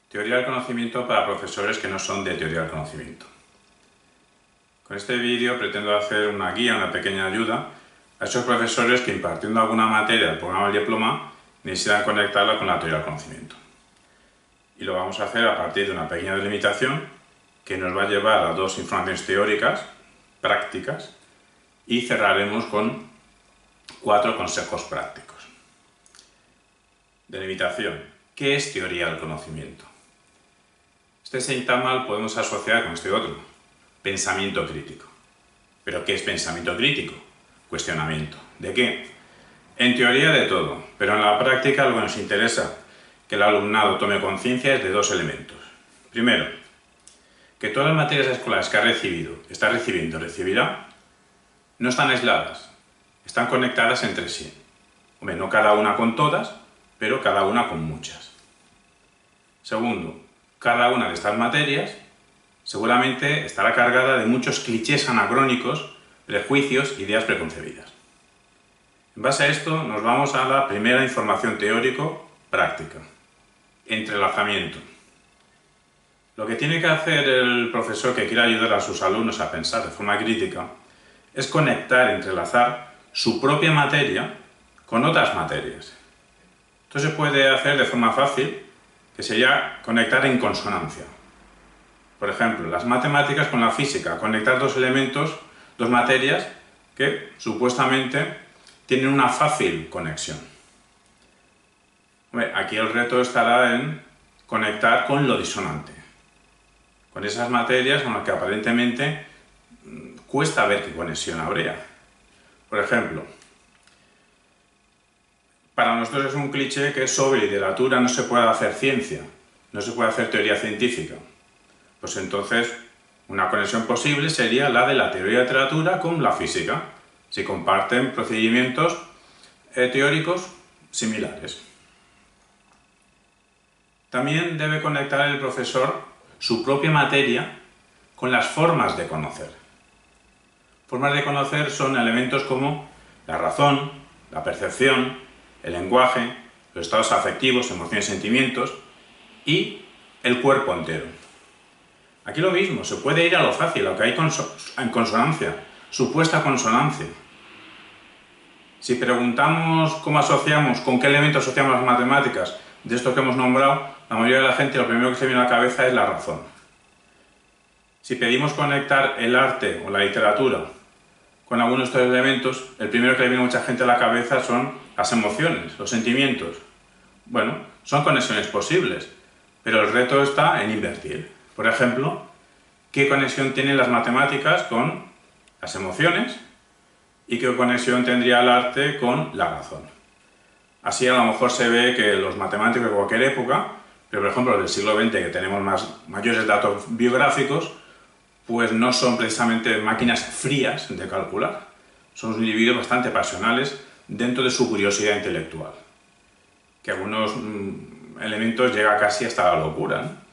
Teoría del conocimiento para profesores que no son de teoría del conocimiento. Con este vídeo pretendo hacer una guía, una pequeña ayuda a esos profesores que, impartiendo alguna materia del programa del diploma, necesitan conectarla con la teoría del conocimiento. Y lo vamos a hacer a partir de una pequeña delimitación que nos va a llevar a dos informaciones teóricas, prácticas, y cerraremos con 4 consejos prácticos. Delimitación. ¿Qué es teoría del conocimiento? Este síntoma lo podemos asociar con este otro, pensamiento crítico. ¿Pero qué es pensamiento crítico? Cuestionamiento. ¿De qué? En teoría de todo, pero en la práctica lo que nos interesa que el alumnado tome conciencia es de 2 elementos. Primero, que todas las materias escolares que ha recibido, está recibiendo y recibirá, no están aisladas, están conectadas entre sí. Hombre, no cada una con todas, pero cada una con muchas. Segundo, cada una de estas materias seguramente estará cargada de muchos clichés anacrónicos, prejuicios, ideas preconcebidas. En base a esto nos vamos a la primera información teórico-práctica. Entrelazamiento. Lo que tiene que hacer el profesor que quiera ayudar a sus alumnos a pensar de forma crítica es conectar, entrelazar su propia materia con otras materias. Esto se puede hacer de forma fácil, que sería conectar en consonancia. Por ejemplo, las matemáticas con la física, conectar 2 elementos, 2 materias que supuestamente tienen una fácil conexión. Hombre, aquí el reto estará en conectar con lo disonante, con esas materias con las que aparentemente cuesta ver qué conexión habría. Por ejemplo, para nosotros es un cliché que sobre literatura no se puede hacer ciencia, no se puede hacer teoría científica. Pues entonces, una conexión posible sería la de la teoría de literatura con la física, si comparten procedimientos teóricos similares. También debe conectar el profesor su propia materia con las formas de conocer. Formas de conocer son elementos como la razón, la percepción, el lenguaje, los estados afectivos, emociones, sentimientos y el cuerpo entero. Aquí lo mismo, se puede ir a lo fácil, a lo que hay en consonancia, supuesta consonancia. Si preguntamos cómo asociamos, con qué elementos asociamos las matemáticas de estos que hemos nombrado, la mayoría de la gente lo primero que se viene a la cabeza es la razón. Si pedimos conectar el arte o la literatura con algunos de estos elementos, el primero que le viene a mucha gente a la cabeza son las emociones, los sentimientos. Bueno, son conexiones posibles, pero el reto está en invertir. Por ejemplo, ¿qué conexión tienen las matemáticas con las emociones? ¿Y qué conexión tendría el arte con la razón? Así a lo mejor se ve que los matemáticos de cualquier época, pero por ejemplo del siglo XX, que tenemos mayores datos biográficos, pues no son precisamente máquinas frías de calcular. Son individuos bastante pasionales dentro de su curiosidad intelectual, que algunos elementos llega casi hasta la locura, ¿no?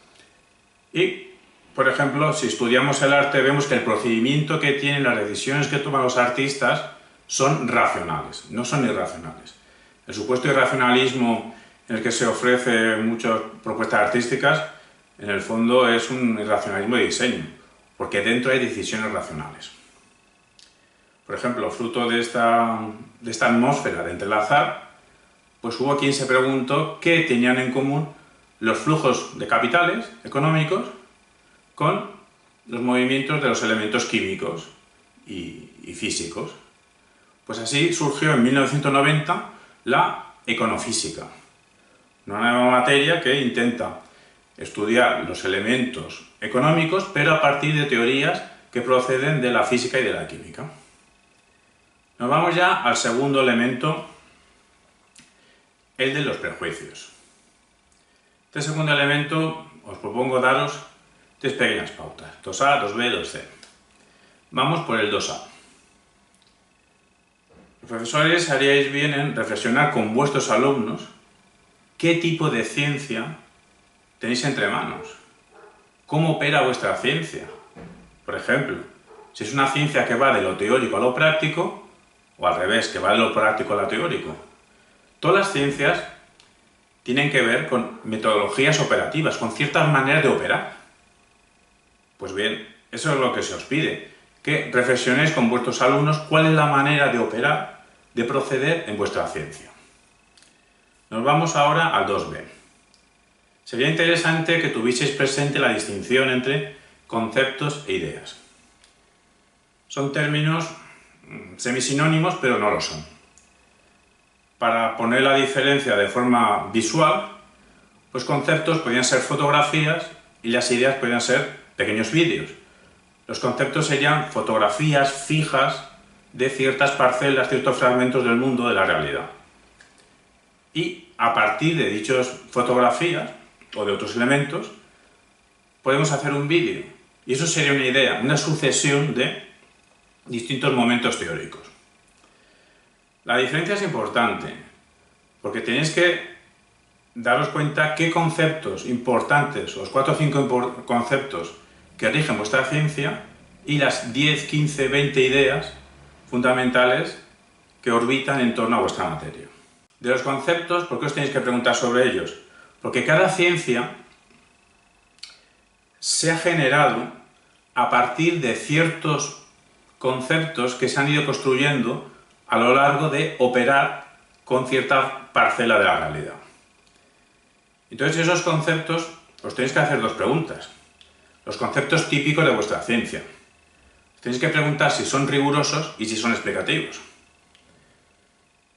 Y, por ejemplo, si estudiamos el arte, vemos que el procedimiento que tienen, las decisiones que toman los artistas son racionales, no son irracionales. El supuesto irracionalismo en el que se ofrece muchas propuestas artísticas, en el fondo es un irracionalismo de diseño, porque dentro hay decisiones racionales. Por ejemplo, fruto de esta atmósfera de entrelazar, pues hubo quien se preguntó qué tenían en común los flujos de capitales económicos con los movimientos de los elementos químicos y físicos. Pues así surgió en 1990 la econofísica, una nueva materia que intenta estudiar los elementos económicos, pero a partir de teorías que proceden de la física y de la química. Nos vamos ya al segundo elemento, el de los prejuicios. Este segundo elemento os propongo daros 3 pequeñas pautas, 2A, 2B, 2C. Vamos por el 2A. Los profesores haríais bien en reflexionar con vuestros alumnos qué tipo de ciencia tenéis entre manos, cómo opera vuestra ciencia. Por ejemplo, si es una ciencia que va de lo teórico a lo práctico, o al revés, que va de lo práctico a lo teórico. Todas las ciencias tienen que ver con metodologías operativas, con ciertas maneras de operar. Pues bien, eso es lo que se os pide, que reflexionéis con vuestros alumnos cuál es la manera de operar, de proceder en vuestra ciencia. Nos vamos ahora al 2B. Sería interesante que tuvieseis presente la distinción entre conceptos e ideas. Son términos semisinónimos, pero no lo son. Para poner la diferencia de forma visual, pues conceptos podrían ser fotografías y las ideas podrían ser pequeños vídeos. Los conceptos serían fotografías fijas de ciertas parcelas, ciertos fragmentos del mundo de la realidad. Y a partir de dichas fotografías o de otros elementos, podemos hacer un vídeo. Y eso sería una idea, una sucesión de distintos momentos teóricos. La diferencia es importante, porque tenéis que daros cuenta qué conceptos importantes, los 4 o 5 conceptos que rigen vuestra ciencia y las 10, 15, 20 ideas fundamentales que orbitan en torno a vuestra materia. De los conceptos, ¿por qué os tenéis que preguntar sobre ellos? Porque cada ciencia se ha generado a partir de ciertos conceptos que se han ido construyendo a lo largo de operar con cierta parcela de la realidad. Entonces, esos conceptos, os tenéis que hacer 2 preguntas. Los conceptos típicos de vuestra ciencia. Os tenéis que preguntar si son rigurosos y si son explicativos.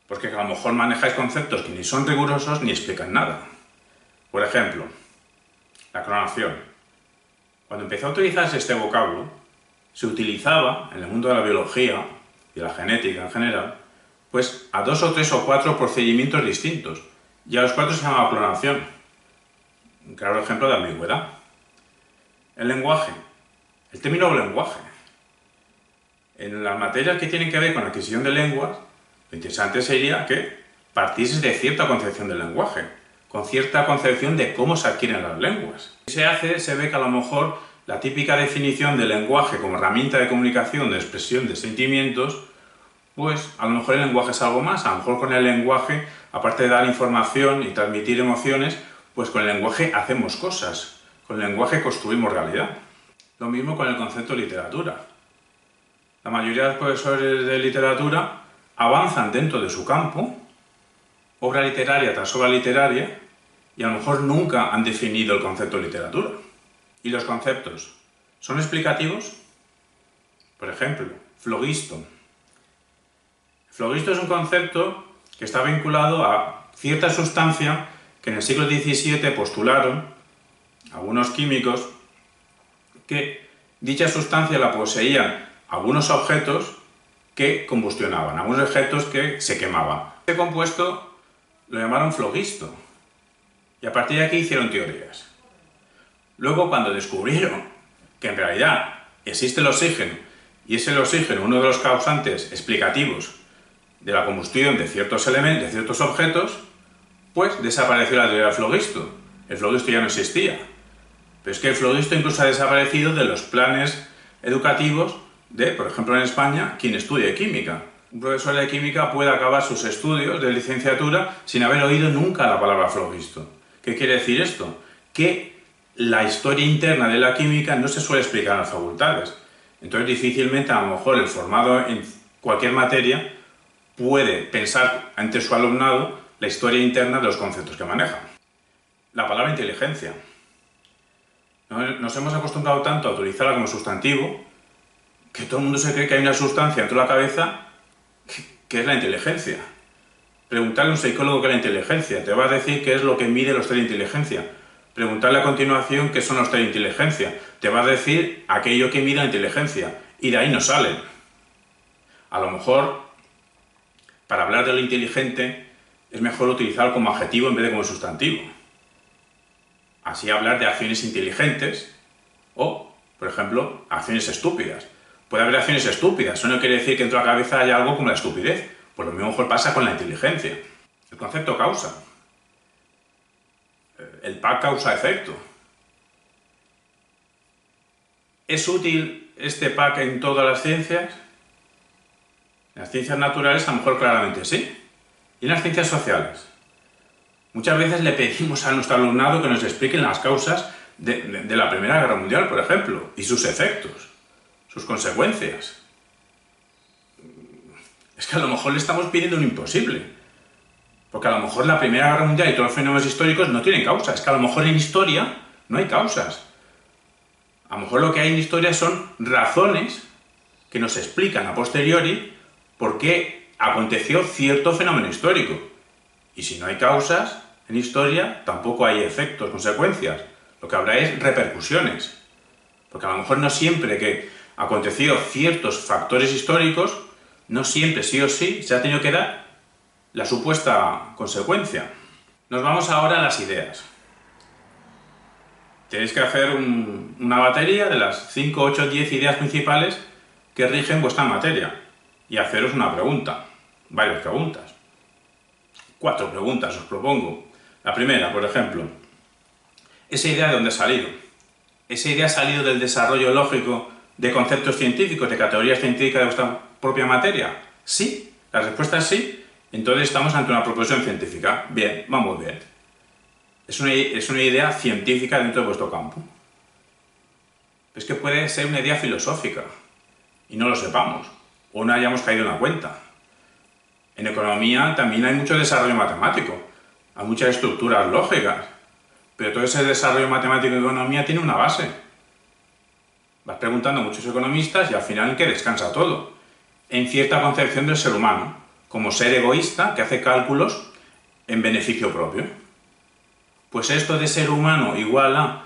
Porque a lo mejor manejáis conceptos que ni son rigurosos ni explican nada. Por ejemplo, la clonación. Cuando empezó a utilizarse este vocablo, se utilizaba en el mundo de la biología y la genética en general, pues a 2 o 3 o 4 procedimientos distintos. Y a los 4 se llamaba clonación. Un claro ejemplo de ambigüedad. El lenguaje. El término lenguaje. En las materias que tienen que ver con la adquisición de lenguas, lo interesante sería que partieses de cierta concepción del lenguaje, con cierta concepción de cómo se adquieren las lenguas. Si se ve que a lo mejor la típica definición del lenguaje como herramienta de comunicación, de expresión de sentimientos, pues a lo mejor el lenguaje es algo más. A lo mejor con el lenguaje, aparte de dar información y transmitir emociones, pues con el lenguaje hacemos cosas. Con el lenguaje construimos realidad. Lo mismo con el concepto de literatura. La mayoría de los profesores de literatura avanzan dentro de su campo, obra literaria tras obra literaria, y a lo mejor nunca han definido el concepto de literatura. ¿Y los conceptos son explicativos? Por ejemplo, flogisto. Flogisto es un concepto que está vinculado a cierta sustancia que en el siglo XVII postularon algunos químicos que dicha sustancia la poseían algunos objetos que combustionaban, algunos objetos que se quemaban. Este compuesto lo llamaron flogisto y a partir de aquí hicieron teorías. Luego, cuando descubrieron que en realidad existe el oxígeno y es el oxígeno uno de los causantes explicativos de la combustión de ciertos elementos, de ciertos objetos, pues desapareció la teoría del flogisto. El flogisto ya no existía. Pero es que el flogisto incluso ha desaparecido de los planes educativos de, por ejemplo en España, quien estudie química. Un profesor de química puede acabar sus estudios de licenciatura sin haber oído nunca la palabra flogisto. ¿Qué quiere decir esto? Que la historia interna de la química no se suele explicar en las facultades. Entonces difícilmente a lo mejor el formado en cualquier materia puede pensar ante su alumnado la historia interna de los conceptos que maneja. La palabra inteligencia. Nos hemos acostumbrado tanto a utilizarla como sustantivo que todo el mundo se cree que hay una sustancia dentro de la cabeza que es la inteligencia. Preguntarle a un psicólogo qué es la inteligencia, te va a decir qué es lo que mide los test de inteligencia. Preguntarle a continuación qué son los test de inteligencia, te va a decir aquello que mide la inteligencia, y de ahí no salen. A lo mejor, para hablar de lo inteligente, es mejor utilizarlo como adjetivo en vez de como sustantivo. Así hablar de acciones inteligentes o, por ejemplo, acciones estúpidas. Puede haber acciones estúpidas, eso no quiere decir que dentro de la cabeza haya algo como la estupidez. Pues lo mismo mejor pasa con la inteligencia. El concepto causa. El pack causa-efecto. ¿Es útil este pack en todas las ciencias? En las ciencias naturales a lo mejor claramente sí. ¿Y en las ciencias sociales? Muchas veces le pedimos a nuestro alumnado que nos expliquen las causas de la Primera Guerra Mundial, por ejemplo, y sus efectos, sus consecuencias. Es que a lo mejor le estamos pidiendo un imposible. Porque a lo mejor la Primera Guerra Mundial y todos los fenómenos históricos no tienen causas. Es que a lo mejor en historia no hay causas. A lo mejor lo que hay en historia son razones que nos explican a posteriori por qué aconteció cierto fenómeno histórico. Y si no hay causas en historia, tampoco hay efectos, consecuencias. Lo que habrá es repercusiones. Porque a lo mejor no siempre que acontecido ciertos factores históricos, no siempre sí o sí se ha tenido que dar la supuesta consecuencia. Nos vamos ahora a las ideas. Tenéis que hacer una batería de las 5, 8, 10 ideas principales que rigen vuestra materia y haceros una pregunta, varias preguntas. 4 preguntas os propongo. La primera, por ejemplo, ¿esa idea de dónde ha salido? ¿Esa idea ha salido del desarrollo lógico de conceptos científicos, de categorías científicas de vuestra propia materia? Sí, la respuesta es sí. Entonces estamos ante una proposición científica. Bien, vamos bien. Es una idea científica dentro de vuestro campo. Es que puede ser una idea filosófica y no lo sepamos, o no hayamos caído en la cuenta. En economía también hay mucho desarrollo matemático, hay muchas estructuras lógicas, pero todo ese desarrollo matemático en economía tiene una base. Vas preguntando a muchos economistas y al final ¿en qué descansa todo? En cierta concepción del ser humano, como ser egoísta que hace cálculos en beneficio propio. Pues esto de ser humano igual a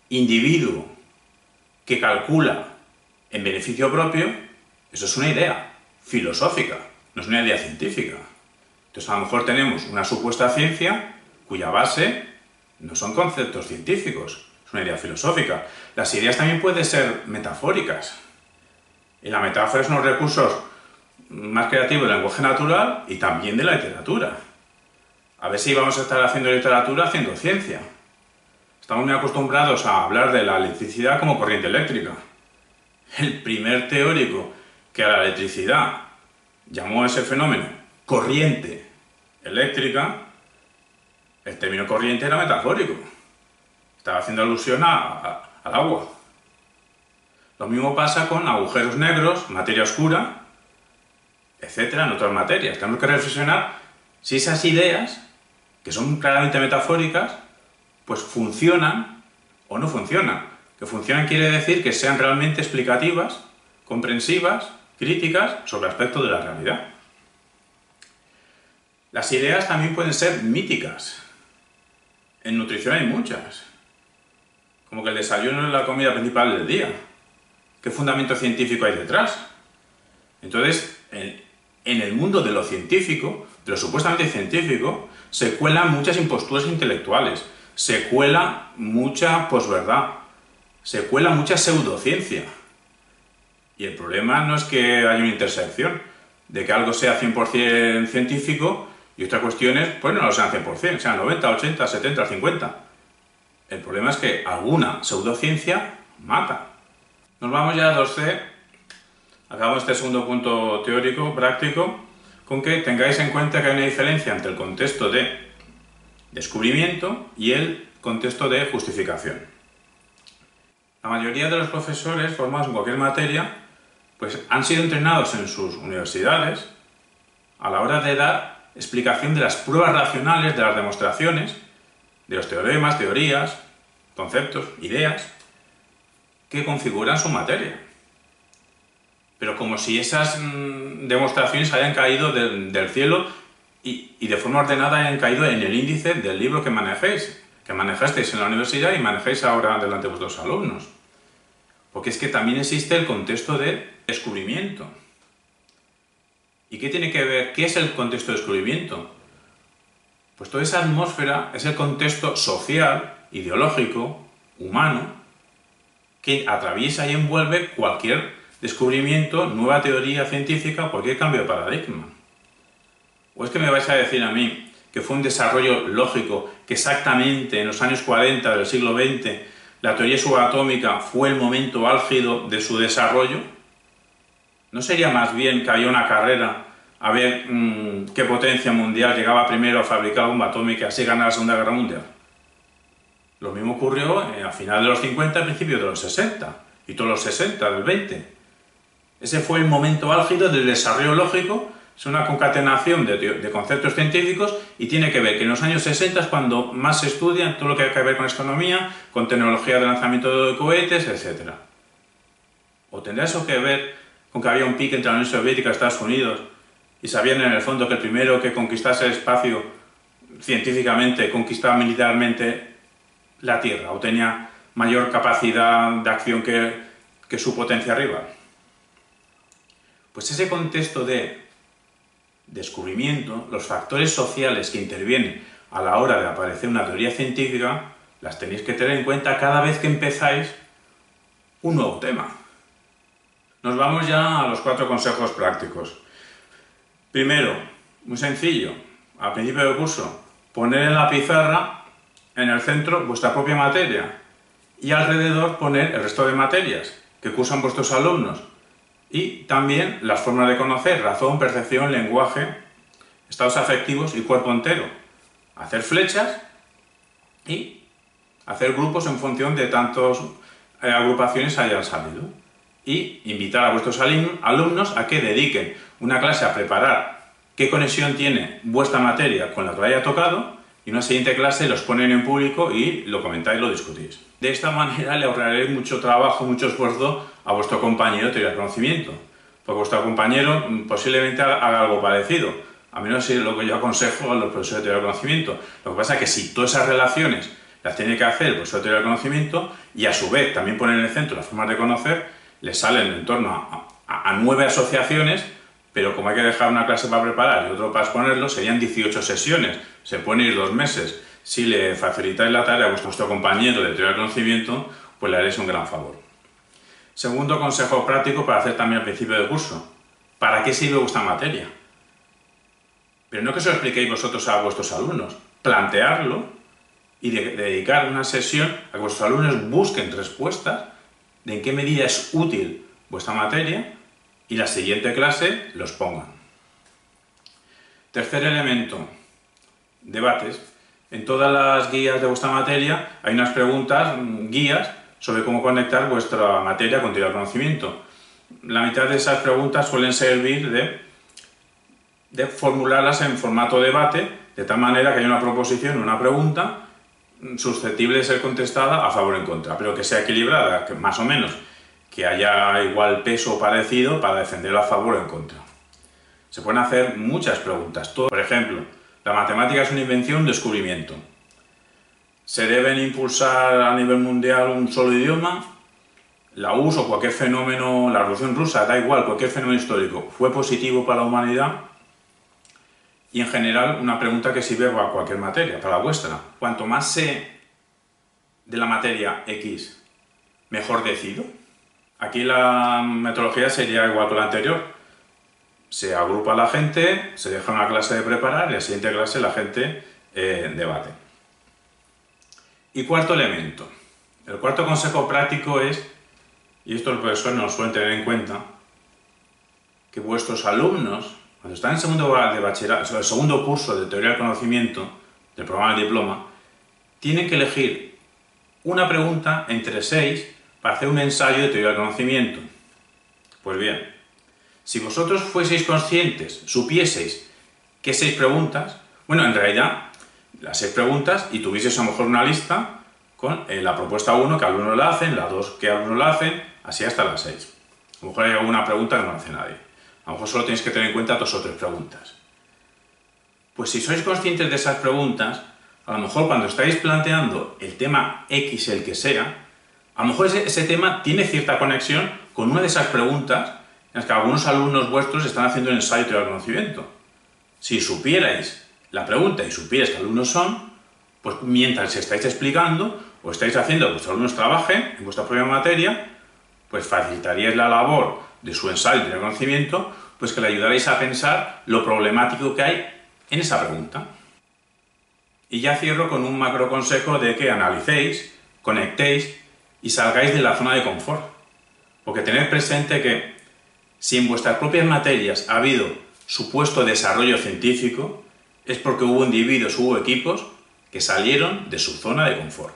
individuo que calcula en beneficio propio, eso es una idea filosófica, no es una idea científica. Entonces a lo mejor tenemos una supuesta ciencia cuya base no son conceptos científicos, es una idea filosófica. Las ideas también pueden ser metafóricas. Y la metáfora es uno de los recursos más creativos del lenguaje natural y también de la literatura. A ver si vamos a estar haciendo literatura haciendo ciencia. Estamos muy acostumbrados a hablar de la electricidad como corriente eléctrica. El primer teórico que a la electricidad llamó a ese fenómeno corriente eléctrica, el término corriente era metafórico. Estaba haciendo alusión al agua. Lo mismo pasa con agujeros negros, materia oscura, etcétera, en otras materias. Tenemos que reflexionar si esas ideas, que son claramente metafóricas, pues funcionan o no funcionan. Que funcionan quiere decir que sean realmente explicativas, comprensivas, críticas sobre aspectos de la realidad. Las ideas también pueden ser míticas. En nutrición hay muchas. Como que el desayuno es la comida principal del día. ¿Qué fundamento científico hay detrás? Entonces, en el mundo de lo científico, de lo supuestamente científico, se cuelan muchas imposturas intelectuales, se cuela mucha posverdad, se cuela mucha pseudociencia. Y el problema no es que haya una intersección de que algo sea 100% científico y otras cuestiones, pues no lo sean 100%, sean 90, 80, 70, 50. El problema es que alguna pseudociencia mata. Nos vamos ya a 2C. Acabamos este segundo punto teórico, práctico, con que tengáis en cuenta que hay una diferencia entre el contexto de descubrimiento y el contexto de justificación. La mayoría de los profesores formados en cualquier materia pues han sido entrenados en sus universidades a la hora de dar explicación de las pruebas racionales, de las demostraciones, de los teoremas, teorías, conceptos, ideas que configuran su materia. Pero como si esas demostraciones hayan caído del cielo y de forma ordenada hayan caído en el índice del libro que manejéis, que manejasteis en la universidad y manejéis ahora delante de vuestros alumnos. Porque es que también existe el contexto de descubrimiento. ¿Y qué tiene que ver? ¿Qué es el contexto de descubrimiento? Pues toda esa atmósfera es el contexto social, ideológico, humano, que atraviesa y envuelve cualquier descubrimiento, nueva teoría científica, cualquier cambio de paradigma. ¿O es que me vais a decir a mí que fue un desarrollo lógico, que exactamente en los años 40 del siglo XX la teoría subatómica fue el momento álgido de su desarrollo? ¿No sería más bien que había una carrera a ver qué potencia mundial llegaba primero a fabricar la bomba atómica y así ganar la Segunda Guerra Mundial. Lo mismo ocurrió a finales de los 50, a principios de los 60 y todos los 60 del 20. Ese fue el momento álgido del desarrollo lógico. Es una concatenación de conceptos científicos y tiene que ver que en los años 60 es cuando más se estudia todo lo que hay que ver con astronomía, con tecnología de lanzamiento de cohetes, etc. ¿O tendrá eso que ver con que había un pique entre la Unión Soviética y Estados Unidos y sabían en el fondo que el primero que conquistase el espacio científicamente conquistaba militarmente la Tierra o tenía mayor capacidad de acción que su potencia rival? Pues ese contexto de descubrimiento, los factores sociales que intervienen a la hora de aparecer una teoría científica, las tenéis que tener en cuenta cada vez que empezáis un nuevo tema. Nos vamos ya a los 4 consejos prácticos. Primero, muy sencillo, al principio del curso, poner en la pizarra, en el centro, vuestra propia materia y alrededor poner el resto de materias que cursan vuestros alumnos. Y también las formas de conocer, razón, percepción, lenguaje, estados afectivos y cuerpo entero. Hacer flechas y hacer grupos en función de tantas agrupaciones hayan salido. Y invitar a vuestros alumnos a que dediquen una clase a preparar qué conexión tiene vuestra materia con la que haya tocado y una siguiente clase los ponen en público y lo comentáis y lo discutís. De esta manera le ahorraréis mucho trabajo, mucho esfuerzo a vuestro compañero de teoría del conocimiento, porque vuestro compañero posiblemente haga algo parecido. A mí no es lo que yo aconsejo a los profesores de teoría del conocimiento. Lo que pasa es que si todas esas relaciones las tiene que hacer el profesor de teoría del conocimiento y a su vez también poner en el centro las formas de conocer, les salen en torno a 9 asociaciones, pero como hay que dejar una clase para preparar y otro para exponerlo, serían 18 sesiones. Se pueden ir 2 meses. Si le facilitáis la tarea a vuestro compañero de teoría del conocimiento, pues le haréis un gran favor. Segundo consejo práctico para hacer también al principio del curso. ¿Para qué sirve vuestra materia? Pero no que se lo expliquéis vosotros a vuestros alumnos. Plantearlo y dedicar una sesión a que vuestros alumnos busquen respuestas de en qué medida es útil vuestra materia y la siguiente clase los pongan. Tercer elemento, debates. En todas las guías de vuestra materia hay unas preguntas, guías, sobre cómo conectar vuestra materia con teoría del conocimiento. La mitad de esas preguntas suelen servir de formularlas en formato debate, de tal manera que haya una proposición, una pregunta, susceptible de ser contestada a favor o en contra, pero que sea equilibrada, que más o menos, que haya igual peso o parecido para defender a favor o en contra. Se pueden hacer muchas preguntas. Por ejemplo, ¿la matemática es una invención o un descubrimiento? ¿Se deben impulsar a nivel mundial un solo idioma? ¿La URSS o cualquier fenómeno, la Revolución Rusa, da igual, cualquier fenómeno histórico, fue positivo para la humanidad? Y en general, una pregunta que sirve para cualquier materia, para la vuestra. Cuanto más sé de la materia X, mejor decido. Aquí la metodología sería igual que la anterior. Se agrupa a la gente, se deja una clase de preparar y en la siguiente clase la gente debate. Y cuarto elemento. El cuarto consejo práctico es, y esto los profesores no lo suelen tener en cuenta, que vuestros alumnos, cuando están en segundo de bachillerato, el segundo curso de teoría del conocimiento del programa del diploma, tienen que elegir una pregunta entre 6 para hacer un ensayo de teoría del conocimiento. Pues bien, si vosotros fueseis conscientes, supieseis qué 6 preguntas, bueno, en realidad, las 6 preguntas, y tuvieseis a lo mejor una lista con la propuesta 1 que algunos la hacen, la 2 que algunos la hacen, así hasta las 6. A lo mejor hay alguna pregunta que no hace nadie. A lo mejor solo tenéis que tener en cuenta 2 o 3 preguntas. Pues si sois conscientes de esas preguntas, a lo mejor cuando estáis planteando el tema X, el que sea, a lo mejor ese tema tiene cierta conexión con una de esas preguntas en las que algunos alumnos vuestros están haciendo un ensayo de teoría del conocimiento. Si supierais la pregunta y supierais qué alumnos son, pues mientras estáis explicando o estáis haciendo que vuestros alumnos trabajen en vuestra propia materia, pues facilitaríais la labor de su ensayo de teoría del conocimiento, pues que le ayudaréis a pensar lo problemático que hay en esa pregunta. Y ya cierro con un macro consejo de que analicéis, conectéis y salgáis de la zona de confort. Porque tened presente que si en vuestras propias materias ha habido supuesto desarrollo científico es porque hubo individuos, hubo equipos que salieron de su zona de confort.